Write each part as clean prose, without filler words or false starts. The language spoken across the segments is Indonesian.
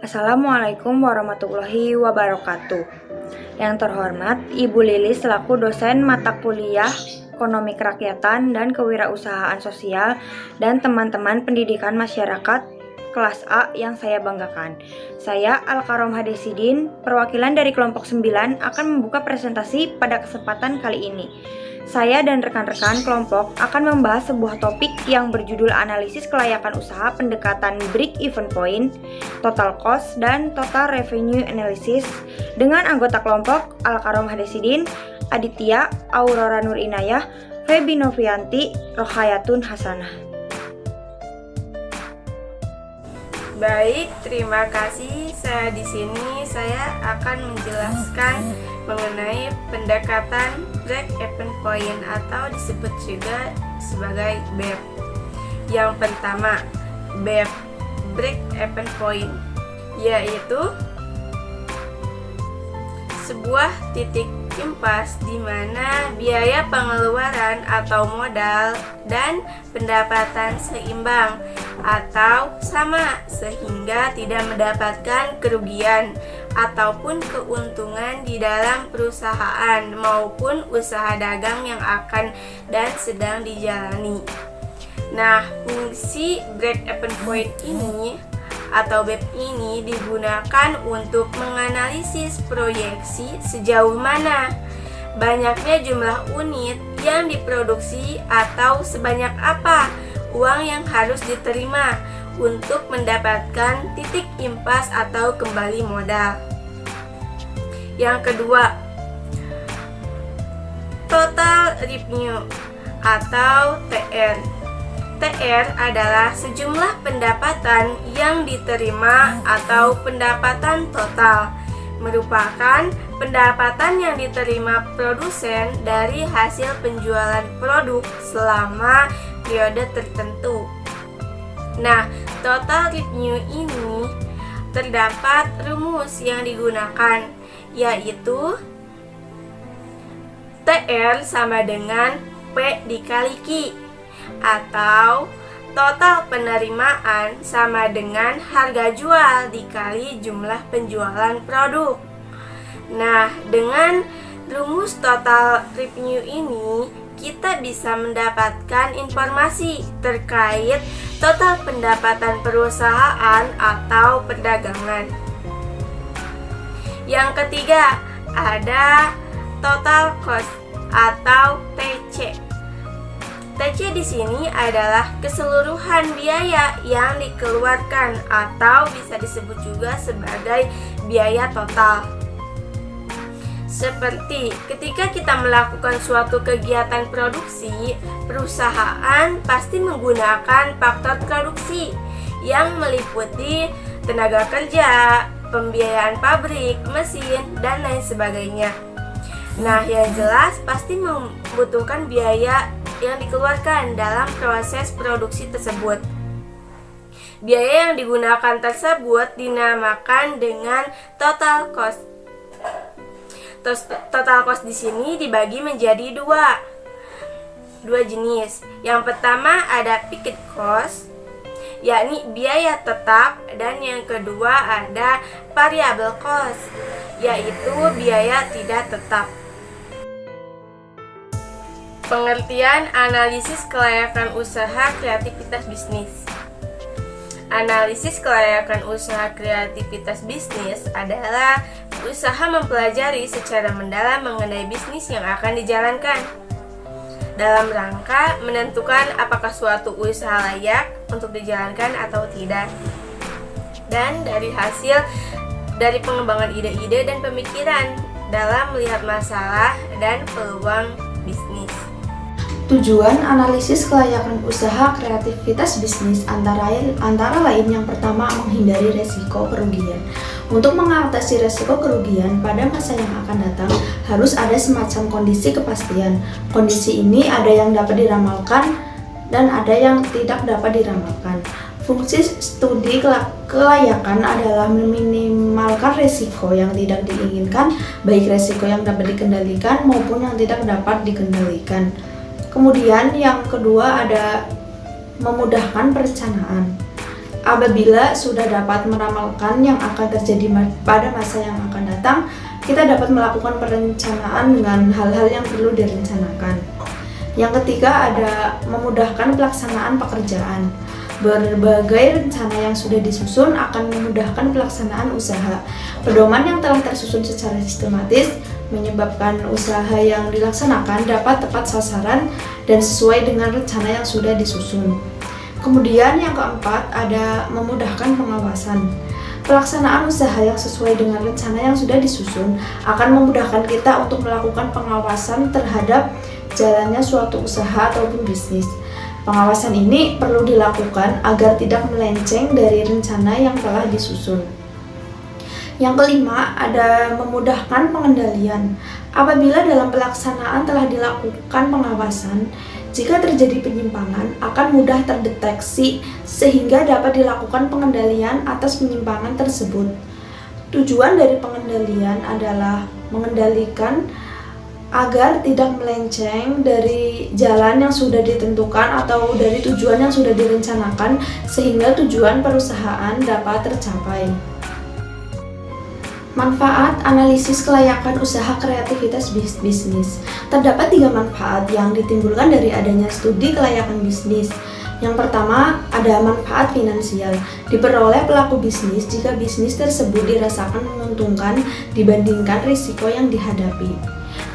Assalamualaikum warahmatullahi wabarakatuh. Yang terhormat, Ibu Lilis selaku dosen mata kuliah Ekonomi Kerakyatan dan Kewirausahaan Sosial dan teman-teman pendidikan masyarakat kelas A yang saya banggakan. Saya Al-Karom Hadesidin, perwakilan dari kelompok 9 akan membuka presentasi pada kesempatan kali ini. Saya dan rekan-rekan kelompok akan membahas sebuah topik yang berjudul analisis kelayakan usaha pendekatan break-even point, total cost, dan total revenue analysis dengan anggota kelompok Al-Karom Hadesidin, Aditya, Aurora Nur Inayah, Febi Novianti, Rohayatun Hasanah. Baik, terima kasih. Saya akan menjelaskan mengenai pendekatan break-even point atau disebut juga sebagai BEP. Yang pertama, BEP break-even point yaitu sebuah titik impas di mana biaya pengeluaran atau modal dan pendapatan seimbang atau sama sehingga tidak mendapatkan kerugian ataupun keuntungan di dalam perusahaan maupun usaha dagang yang akan dan sedang dijalani. Nah, fungsi break-even point ini atau BEP ini digunakan untuk menganalisis proyeksi sejauh mana banyaknya jumlah unit yang diproduksi atau sebanyak apa uang yang harus diterima untuk mendapatkan titik impas atau kembali modal. Yang kedua, total revenue atau TR. TR adalah sejumlah pendapatan yang diterima atau pendapatan total, merupakan pendapatan yang diterima produsen dari hasil penjualan produk selama periode tertentu. Nah, total revenue ini terdapat rumus yang digunakan, yaitu TR sama dengan P dikali Q, atau total penerimaan sama dengan harga jual dikali jumlah penjualan produk. Nah, dengan rumus total revenue ini kita bisa mendapatkan informasi terkait total pendapatan perusahaan atau perdagangan. Yang ketiga, ada total cost atau TC. TC di sini adalah keseluruhan biaya yang dikeluarkan atau bisa disebut juga sebagai biaya total. Seperti ketika kita melakukan suatu kegiatan produksi, perusahaan pasti menggunakan faktor produksi yang meliputi tenaga kerja, pembiayaan pabrik, mesin, dan lain sebagainya. Nah, yang jelas pasti membutuhkan biaya yang dikeluarkan dalam proses produksi tersebut. Biaya yang digunakan tersebut dinamakan dengan total cost. Total cost di sini dibagi menjadi dua jenis. Yang pertama ada fixed cost, yakni biaya tetap, dan yang kedua ada variable cost, yaitu biaya tidak tetap. Pengertian analisis kelayakan usaha kreativitas bisnis. Analisis kelayakan usaha kreativitas bisnis adalah usaha mempelajari secara mendalam mengenai bisnis yang akan dijalankan dalam rangka menentukan apakah suatu usaha layak untuk dijalankan atau tidak. Dan dari pengembangan ide-ide dan pemikiran dalam melihat masalah dan peluang bisnis. Tujuan analisis kelayakan usaha kreativitas bisnis antara lain yang pertama menghindari resiko kerugian. Untuk mengatasi resiko kerugian pada masa yang akan datang harus ada semacam kondisi kepastian. Kondisi ini ada yang dapat diramalkan dan ada yang tidak dapat diramalkan. Fungsi studi kelayakan adalah meminimalkan resiko yang tidak diinginkan, baik resiko yang dapat dikendalikan maupun yang tidak dapat dikendalikan. Kemudian yang kedua ada memudahkan perencanaan. Apabila sudah dapat meramalkan yang akan terjadi pada masa yang akan datang, kita dapat melakukan perencanaan dengan hal-hal yang perlu direncanakan. Yang ketiga ada memudahkan pelaksanaan pekerjaan. Berbagai rencana yang sudah disusun akan memudahkan pelaksanaan usaha. Pedoman yang telah tersusun secara sistematis menyebabkan usaha yang dilaksanakan dapat tepat sasaran dan sesuai dengan rencana yang sudah disusun. Kemudian yang keempat ada memudahkan pengawasan. Pelaksanaan usaha yang sesuai dengan rencana yang sudah disusun akan memudahkan kita untuk melakukan pengawasan terhadap jalannya suatu usaha ataupun bisnis. Pengawasan ini perlu dilakukan agar tidak melenceng dari rencana yang telah disusun. Yang kelima ada memudahkan pengendalian. Apabila dalam pelaksanaan telah dilakukan pengawasan, jika terjadi penyimpangan akan mudah terdeteksi sehingga dapat dilakukan pengendalian atas penyimpangan tersebut. Tujuan dari pengendalian adalah mengendalikan agar tidak melenceng dari jalan yang sudah ditentukan atau dari tujuan yang sudah direncanakan sehingga tujuan perusahaan dapat tercapai. Manfaat analisis kelayakan usaha kreativitas bisnis. Terdapat 3 manfaat yang ditimbulkan dari adanya studi kelayakan bisnis. Yang pertama, ada manfaat finansial. Diperoleh pelaku bisnis jika bisnis tersebut dirasakan menguntungkan dibandingkan risiko yang dihadapi.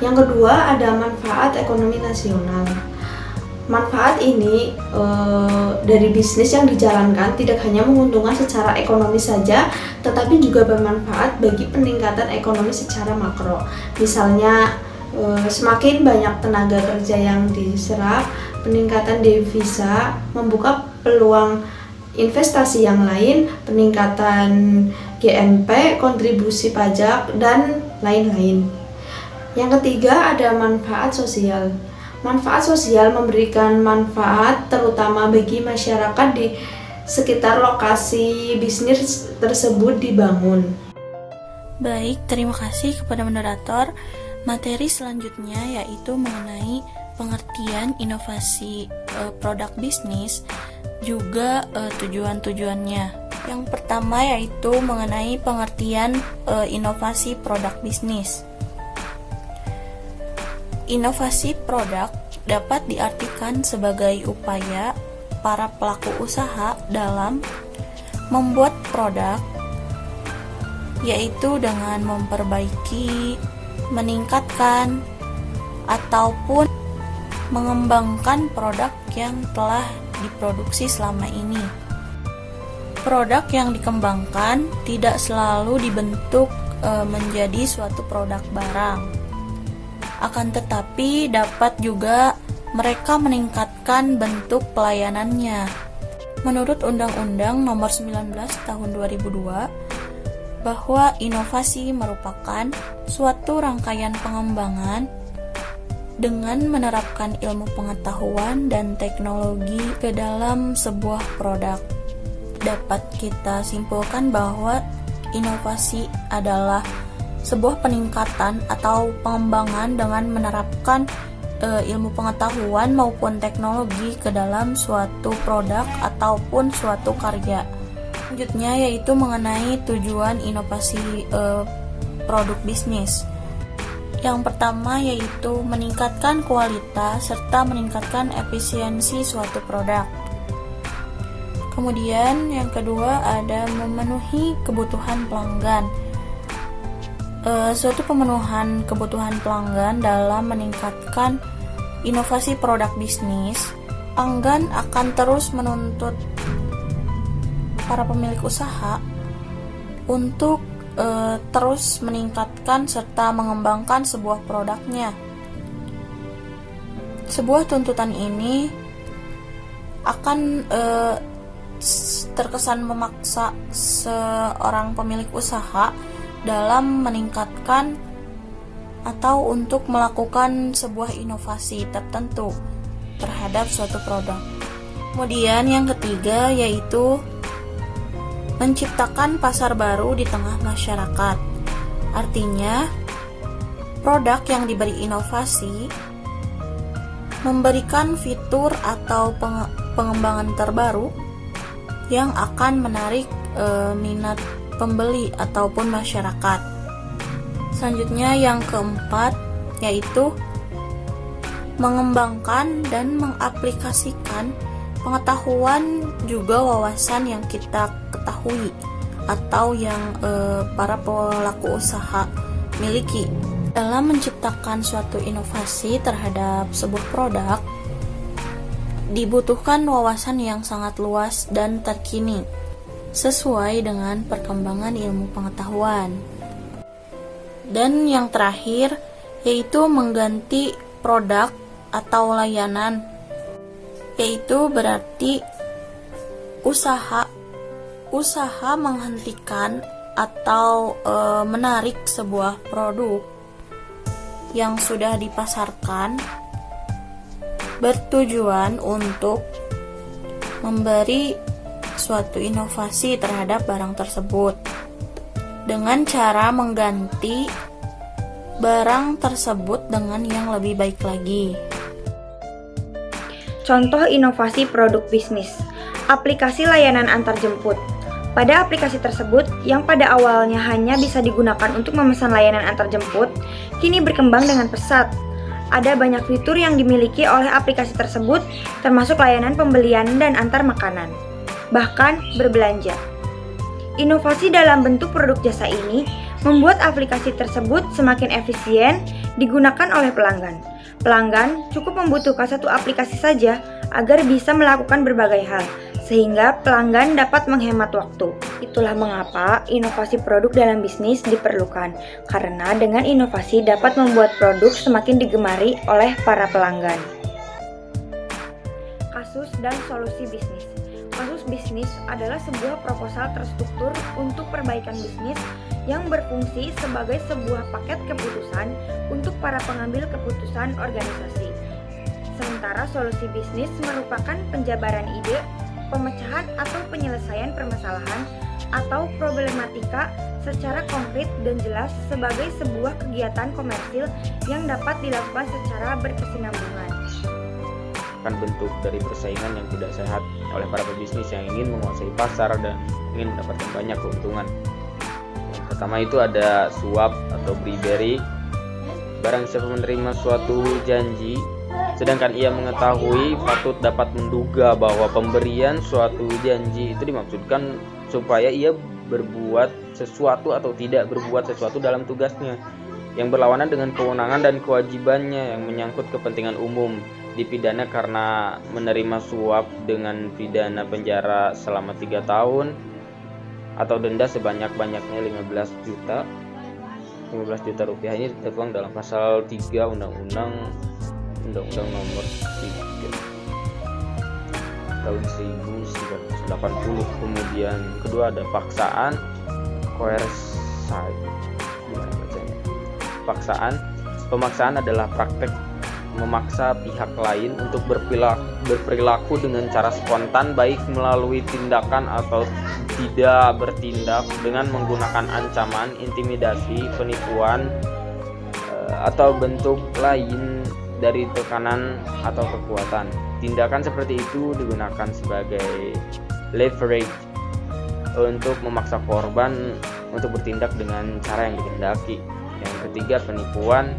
Yang kedua, ada manfaat ekonomi nasional. Manfaat ini dari bisnis yang dijalankan tidak hanya menguntungkan secara ekonomi saja, tetapi juga bermanfaat bagi peningkatan ekonomi secara makro. Misalnya, semakin banyak tenaga kerja yang diserap, peningkatan devisa, membuka peluang investasi yang lain, peningkatan GNP, kontribusi pajak, dan lain-lain. Yang ketiga, ada manfaat sosial. Manfaat sosial memberikan manfaat terutama bagi masyarakat di sekitar lokasi bisnis tersebut dibangun. Baik, terima kasih kepada moderator. Materi selanjutnya yaitu mengenai pengertian inovasi produk bisnis, juga tujuan-tujuannya. Yang pertama yaitu mengenai pengertian inovasi produk bisnis. Inovasi produk dapat diartikan sebagai upaya para pelaku usaha dalam membuat produk, yaitu dengan memperbaiki, meningkatkan, ataupun mengembangkan produk yang telah diproduksi selama ini. Produk yang dikembangkan tidak selalu dibentuk menjadi suatu produk barang. Akan tetapi dapat juga mereka meningkatkan bentuk pelayanannya. Menurut Undang-Undang Nomor 19 Tahun 2002, bahwa inovasi merupakan suatu rangkaian pengembangan dengan menerapkan ilmu pengetahuan dan teknologi ke dalam sebuah produk. Dapat kita simpulkan bahwa inovasi adalah sebuah peningkatan atau pengembangan dengan menerapkan ilmu pengetahuan maupun teknologi ke dalam suatu produk ataupun suatu karya. Selanjutnya yaitu mengenai tujuan inovasi produk bisnis. Yang pertama yaitu meningkatkan kualitas serta meningkatkan efisiensi suatu produk. Kemudian yang kedua ada memenuhi kebutuhan pelanggan. Suatu pemenuhan kebutuhan pelanggan dalam meningkatkan inovasi produk bisnis, pelanggan akan terus menuntut para pemilik usaha untuk terus meningkatkan serta mengembangkan sebuah produknya. Sebuah tuntutan ini akan terkesan memaksa seorang pemilik usaha dalam meningkatkan atau untuk melakukan sebuah inovasi tertentu terhadap suatu produk. Kemudian yang ketiga yaitu menciptakan pasar baru di tengah masyarakat. Artinya, produk yang diberi inovasi memberikan fitur atau pengembangan terbaru yang akan menarik minat pembeli ataupun masyarakat. Selanjutnya yang keempat yaitu mengembangkan dan mengaplikasikan pengetahuan juga wawasan yang kita ketahui atau yang para pelaku usaha miliki. Dalam menciptakan suatu inovasi terhadap sebuah produk, dibutuhkan wawasan yang sangat luas dan terkini, sesuai dengan perkembangan ilmu pengetahuan. Dan yang terakhir, yaitu mengganti produk atau layanan, yaitu berarti usaha menghentikan atau menarik sebuah produk yang sudah dipasarkan bertujuan untuk memberi suatu inovasi terhadap barang tersebut dengan cara mengganti barang tersebut dengan yang lebih baik lagi. Contoh inovasi produk bisnis, aplikasi layanan antarjemput. Pada aplikasi tersebut, yang pada awalnya hanya bisa digunakan untuk memesan layanan antarjemput, kini berkembang dengan pesat. Ada banyak fitur yang dimiliki oleh aplikasi tersebut, termasuk layanan pembelian dan antar makanan, bahkan berbelanja. Inovasi dalam bentuk produk jasa ini membuat aplikasi tersebut semakin efisien digunakan oleh pelanggan. Pelanggan cukup membutuhkan satu aplikasi saja agar bisa melakukan berbagai hal, sehingga pelanggan dapat menghemat waktu. Itulah mengapa inovasi produk dalam bisnis diperlukan, karena dengan inovasi dapat membuat produk semakin digemari oleh para pelanggan. Kasus dan solusi bisnis. Kasus bisnis adalah sebuah proposal terstruktur untuk perbaikan bisnis yang berfungsi sebagai sebuah paket keputusan untuk para pengambil keputusan organisasi. Sementara solusi bisnis merupakan penjabaran ide, pemecahan atau penyelesaian permasalahan atau problematika secara konkret dan jelas sebagai sebuah kegiatan komersil yang dapat dilakukan secara berkesinambungan. Bentuk dari persaingan yang tidak sehat oleh para pebisnis yang ingin menguasai pasar dan ingin mendapatkan banyak keuntungan. Yang pertama itu ada suap atau bribery. Barang siapa menerima suatu janji, sedangkan ia mengetahui patut dapat menduga bahwa pemberian suatu janji itu dimaksudkan supaya ia berbuat sesuatu atau tidak berbuat sesuatu dalam tugasnya yang berlawanan dengan kewenangan dan kewajibannya yang menyangkut kepentingan umum, dipidana karena menerima suap dengan pidana penjara selama 3 tahun atau denda sebanyak-banyaknya 15 juta rupiah. Ini tertuang dalam pasal 3 Undang-Undang nomor 3 tahun 1980. Kemudian kedua ada paksaan, Pemaksaan adalah praktek memaksa pihak lain untuk berperilaku dengan cara spontan, baik melalui tindakan atau tidak bertindak dengan menggunakan ancaman, intimidasi, penipuan, atau bentuk lain dari tekanan atau kekuatan. Tindakan seperti itu digunakan sebagai leverage untuk memaksa korban untuk bertindak dengan cara yang dikehendaki. Yang ketiga, penipuan.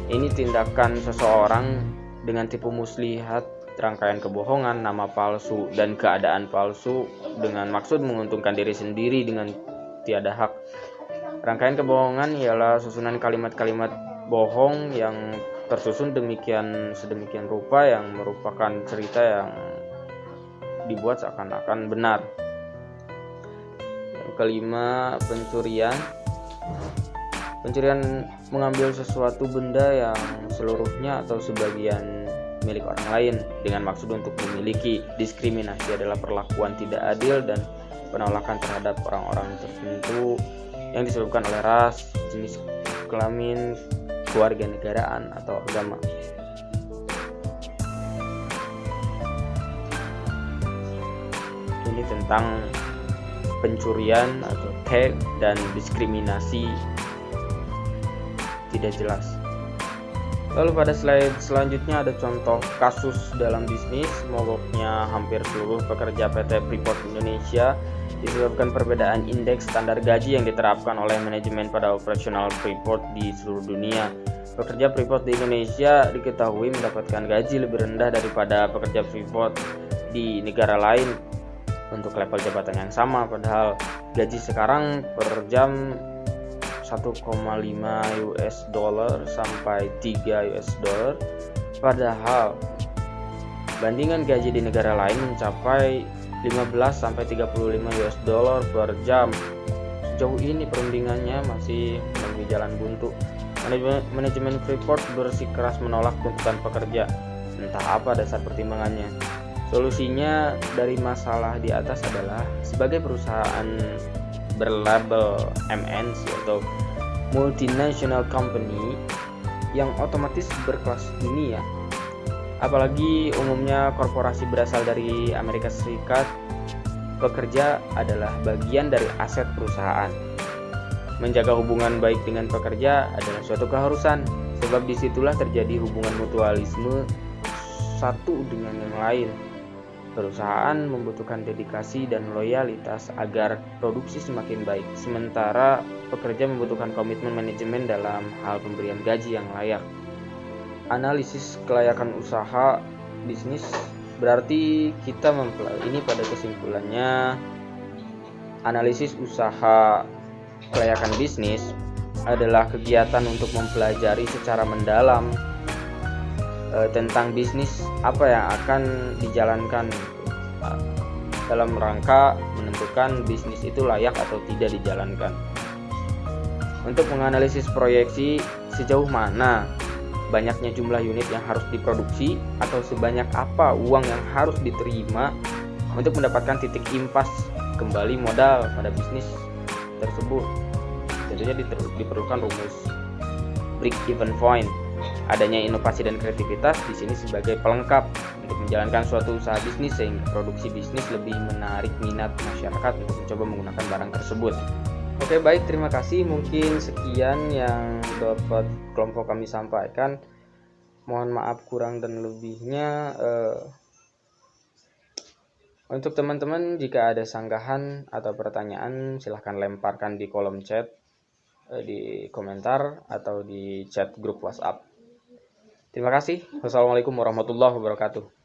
Ini tindakan seseorang dengan tipu muslihat, rangkaian kebohongan, nama palsu, dan keadaan palsu dengan maksud menguntungkan diri sendiri dengan tiada hak. Rangkaian kebohongan ialah susunan kalimat-kalimat bohong yang tersusun sedemikian rupa yang merupakan cerita yang dibuat seakan-akan benar. Yang kelima, pencurian. Pencurian mengambil sesuatu benda yang seluruhnya atau sebagian milik orang lain dengan maksud untuk memiliki. Diskriminasi adalah perlakuan tidak adil dan penolakan terhadap orang-orang tertentu yang disebabkan oleh ras, jenis kelamin, kewarganegaraan atau agama. Ini tentang pencurian atau theft dan diskriminasi tidak jelas. Lalu pada slide selanjutnya ada contoh kasus dalam bisnis mogoknya hampir seluruh pekerja PT Freeport Indonesia disebabkan perbedaan indeks standar gaji yang diterapkan oleh manajemen pada operasional Freeport di seluruh dunia. Pekerja Freeport di Indonesia diketahui mendapatkan gaji lebih rendah daripada pekerja Freeport di negara lain untuk level jabatan yang sama, padahal gaji sekarang per jam 1,5 US dollar sampai 3 US dollar, padahal bandingan gaji di negara lain mencapai 15 sampai 35 US dollar per jam. Sejauh ini perundingannya masih menemui jalan buntu. Manajemen Freeport bersikeras menolak tuntutan pekerja. Entah apa dasar pertimbangannya. Solusinya dari masalah di atas adalah sebagai perusahaan berlabel MNC atau multinational company yang otomatis berkelas dunia, apalagi umumnya korporasi berasal dari Amerika Serikat, pekerja adalah bagian dari aset perusahaan. Menjaga hubungan baik dengan pekerja adalah suatu keharusan, sebab disitulah terjadi hubungan mutualisme satu dengan yang lain. Perusahaan membutuhkan dedikasi dan loyalitas agar produksi semakin baik, sementara pekerja membutuhkan komitmen manajemen dalam hal pemberian gaji yang layak. Analisis kelayakan usaha bisnis berarti kita ini pada kesimpulannya analisis usaha kelayakan bisnis adalah kegiatan untuk mempelajari secara mendalam tentang bisnis apa yang akan dijalankan dalam rangka menentukan bisnis itu layak atau tidak dijalankan. Untuk menganalisis proyeksi sejauh mana banyaknya jumlah unit yang harus diproduksi atau sebanyak apa uang yang harus diterima untuk mendapatkan titik impas kembali modal pada bisnis tersebut. Tentunya diperlukan rumus break even point. Adanya inovasi dan kreativitas di sini sebagai pelengkap untuk menjalankan suatu usaha bisnis sehingga produksi bisnis lebih menarik minat masyarakat untuk mencoba menggunakan barang tersebut. Oke, baik, terima kasih. Mungkin sekian yang dapat kelompok kami sampaikan. Mohon maaf kurang dan lebihnya. Untuk teman-teman, jika ada sanggahan atau pertanyaan, silahkan lemparkan di kolom chat, di komentar, atau di chat grup WhatsApp. Terima kasih. Wassalamualaikum warahmatullahi wabarakatuh.